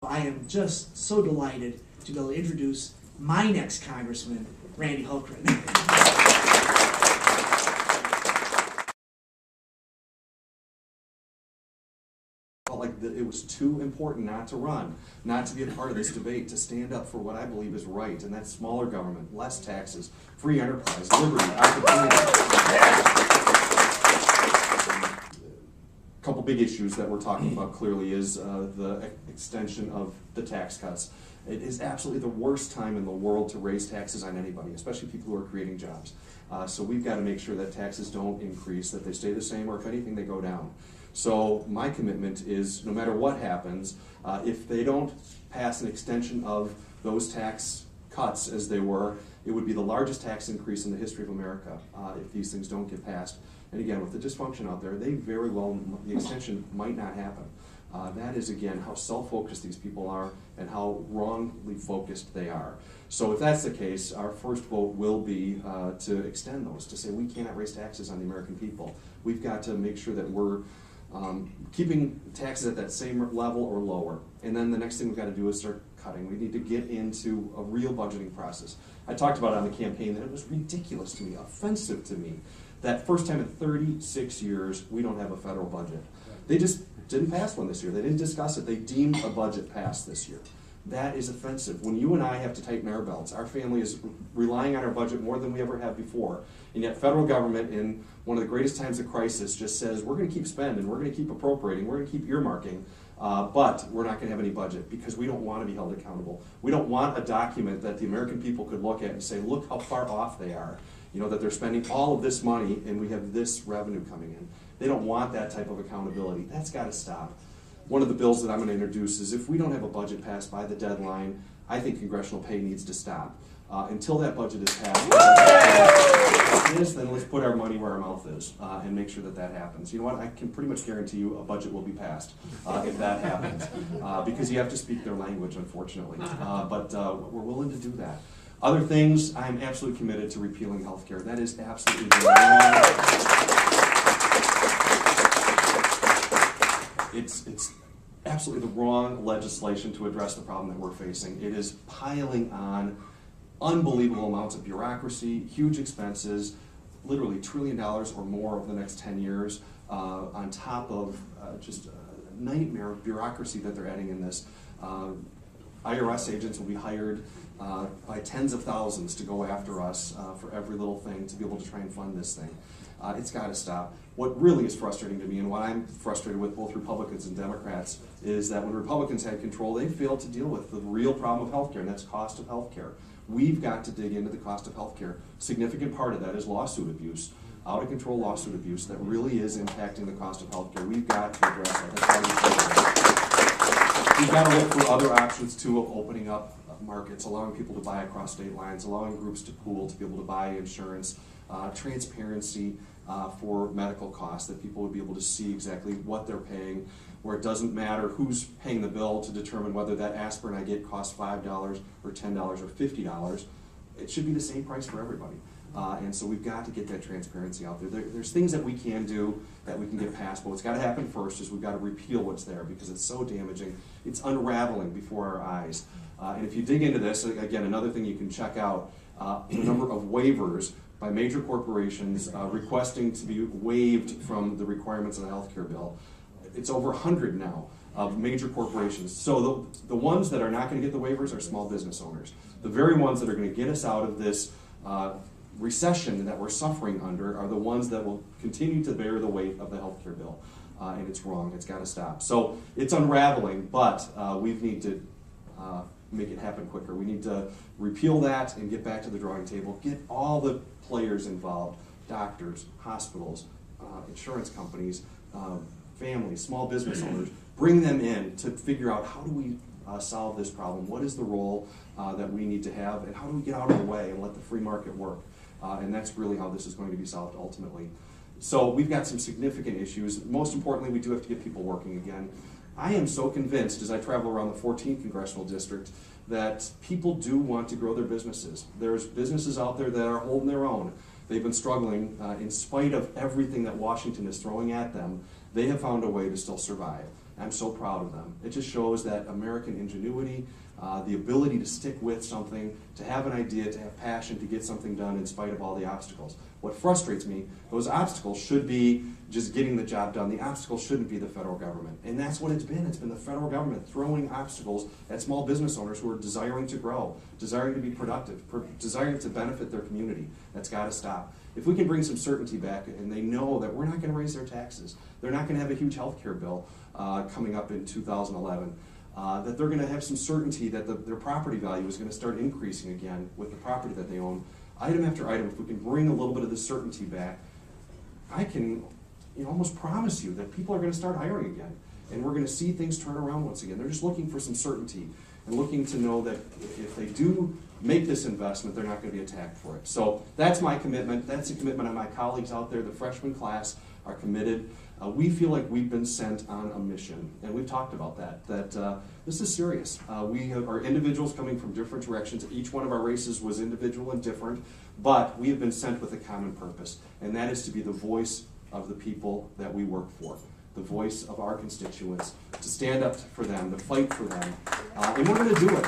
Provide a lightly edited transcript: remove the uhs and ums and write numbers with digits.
I am just so delighted to be able to introduce my next Congressman, Randy Hultgren. Felt like it was too important not to run, not to be a part of this debate, to stand up for what I believe is right, and that's smaller government, less taxes, free enterprise, liberty, opportunity. A couple big issues that we're talking about clearly is the extension of the tax cuts. It is absolutely the worst time in the world to raise taxes on anybody, especially people who are creating jobs. So we've got to make sure that taxes don't increase, that they stay the same, or if anything, they go down. So my commitment is, no matter what happens, if they don't pass an extension of those tax cuts as they were, it would be the largest tax increase in the history of America if these things don't get passed. And again, with the dysfunction out there, the extension might not happen. That is, again, how self-focused these people are and how wrongly focused they are. So if that's the case, our first vote will be to extend those, to say we cannot raise taxes on the American people. We've got to make sure that we're keeping taxes at that same level or lower. And then the next thing we've got to do is start cutting. We need to get into a real budgeting process. I talked about it on the campaign that it was ridiculous to me, offensive to me, that first time in 36 years we don't have a federal budget. They just didn't pass one this year. They didn't discuss it. They deemed a budget passed this year. That is offensive. When you and I have to tighten our belts, our family is relying on our budget more than we ever have before, and yet federal government in one of the greatest times of crisis just says, we're going to keep spending, we're going to keep appropriating, we're going to keep earmarking, but we're not going to have any budget because we don't want to be held accountable. We don't want a document that the American people could look at and say, look how far off they are. You know, that they're spending all of this money and we have this revenue coming in. They don't want that type of accountability. That's got to stop. One of the bills that I'm going to introduce is if we don't have a budget passed by the deadline, I think congressional pay needs to stop. Until that budget is passed, then let's put our money where our mouth is and make sure that that happens. You know what? I can pretty much guarantee you a budget will be passed if that happens because you have to speak their language, unfortunately. But we're willing to do that. Other things, I'm absolutely committed to repealing health care. That is absolutely wrong. It's absolutely the wrong legislation to address the problem that we're facing. It is piling on unbelievable amounts of bureaucracy, huge expenses, literally $1 trillion or more over the next 10 years, on top of just a nightmare of bureaucracy that they're adding in this. IRS agents will be hired by tens of thousands to go after us for every little thing to be able to try and fund this thing. It's got to stop. What really is frustrating to me, and what I'm frustrated with both Republicans and Democrats, is that when Republicans had control, they failed to deal with the real problem of health care, and that's cost of health care. We've got to dig into the cost of health care. A significant part of that is lawsuit abuse, out of control lawsuit abuse that really is impacting the cost of health care. We've got to address that. We've got to look for other options too of opening up markets, allowing people to buy across state lines, allowing groups to pool to be able to buy insurance, transparency for medical costs, that people would be able to see exactly what they're paying, where it doesn't matter who's paying the bill to determine whether that aspirin I get costs $5 or $10 or $50. It should be the same price for everybody. And so we've got to get that transparency out there. There's things that we can do that we can get past, but what's got to happen first is we've got to repeal what's there because it's so damaging. It's unraveling before our eyes. And if you dig into this, again, another thing you can check out, the number of waivers by major corporations requesting to be waived from the requirements of the health care bill. It's over 100 now of major corporations. So the ones that are not going to get the waivers are small business owners. The very ones that are going to get us out of this recession that we're suffering under are the ones that will continue to bear the weight of the health care bill. And it's wrong. It's got to stop. So it's unraveling, but we need to make it happen quicker. We need to repeal that and get back to the drawing table. Get all the players involved, doctors, hospitals, insurance companies, families, small business owners, bring them in to figure out how do we solve this problem, what is the role that we need to have, and how do we get out of the way and let the free market work. And that's really how this is going to be solved ultimately. So we've got some significant issues. Most importantly, we do have to get people working again. I am so convinced as I travel around the 14th Congressional District that people do want to grow their businesses. There's businesses out there that are holding their own. They've been struggling in spite of everything that Washington is throwing at them. They have found a way to still survive. I'm so proud of them. It just shows that American ingenuity, the ability to stick with something, to have an idea, to have passion, to get something done in spite of all the obstacles. What frustrates me, those obstacles should be just getting the job done. The obstacles shouldn't be the federal government. And that's what it's been. It's been the federal government throwing obstacles at small business owners who are desiring to grow, desiring to be productive, desiring to benefit their community. That's got to stop. If we can bring some certainty back and they know that we're not going to raise their taxes, they're not going to have a huge health care bill coming up in 2011, that they're going to have some certainty that their property value is going to start increasing again with the property that they own. Item after item, if we can bring a little bit of the certainty back, I can almost promise you that people are going to start hiring again. And we're going to see things turn around once again. They're just looking for some certainty and looking to know that if they do make this investment, they're not going to be attacked for it. So that's my commitment. That's a commitment of my colleagues out there. The freshman class are committed. We feel like we've been sent on a mission, and we've talked about that this is serious. We are individuals coming from different directions. Each one of our races was individual and different, but we have been sent with a common purpose, and that is to be the voice of the people that we work for, the voice of our constituents, to stand up for them, to fight for them, and we're going to do it.